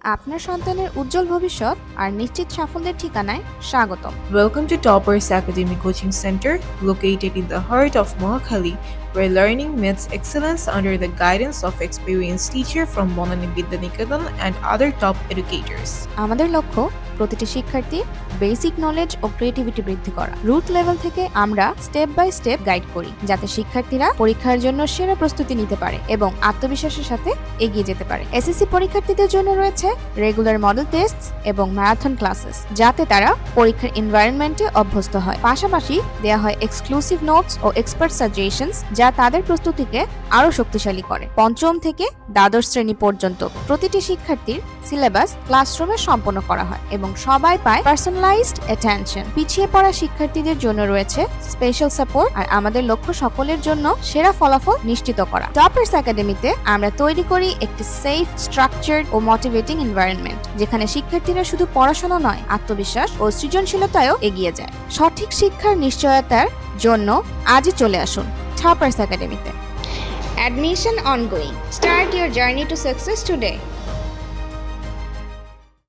আপনার সন্তানের উজ্জ্বল ভবিষ্যৎ আর নিশ্চিত সাফল্যের ঠিকানায় স্বাগতম। Welcome to Toppers Academy Coaching Center, located in the heart of Mohakali, where learning meets excellence under the guidance of experienced teachers from Monani Vidyaniketan and other top educators. আমাদের লক্ষ্য প্রতিটি শিক্ষার্থীর বেসিক নলেজ ও creativity বৃদ্ধি করা। Root level থেকে আমরা step by step guide করি, যাতে শিক্ষার্থীরা পরীক্ষার জন্য সেরা প্রস্তুতি নিতে পারে এবং আত্মবিশ্বাসের সাথে এগিয়ে যেতে পারে। এসএসসি পরীক্ষার্থীদের জন্য রয়েছে রেগুলার মডেল টেস্ট এবং ম্যারাথন ক্লাসেস, যাতে তারা পরীক্ষার এনভায়রনমেন্টে অভ্যস্ত হয়। পাশাপাশি দেয়া হয় এক্সক্লুসিভ নোটস ও এক্সপার্ট সাজেশনস, যা তাদের প্রস্তুতিকে আরো শক্তিশালী করে। পঞ্চম থেকে দ্বাদশ শ্রেণী পর্যন্ত প্রতিটি শিক্ষার্থীর সিলেবাস ক্লাসরুমে সম্পন্ন করা হয় এবং সবাই পায় পার্সোনালাইজড অ্যাটেনশন। পিছিয়ে পড়া শিক্ষার্থীদের জন্য রয়েছে স্পেশাল সাপোর্ট, আর আমাদের লক্ষ্য সকলের জন্য সেরা ফলাফল নিশ্চিত করা। টপার্স একাডেমিতে আমরা তৈরি করি একটি সেফ, স্ট্রাকচার্ড ও মোটিভেটিং এনভায়রনমেন্ট, যেখানে শিক্ষার্থীরা শুধু পড়াশোনা নয়, আত্মবিশ্বাস ও সৃজনশীলতায়ও এগিয়ে যায়। সঠিক শিক্ষার নিশ্চয়তার জন্য আজই চলে আসুন টপার্স একাডেমিতে। Admission ongoing. Start your journey to success today.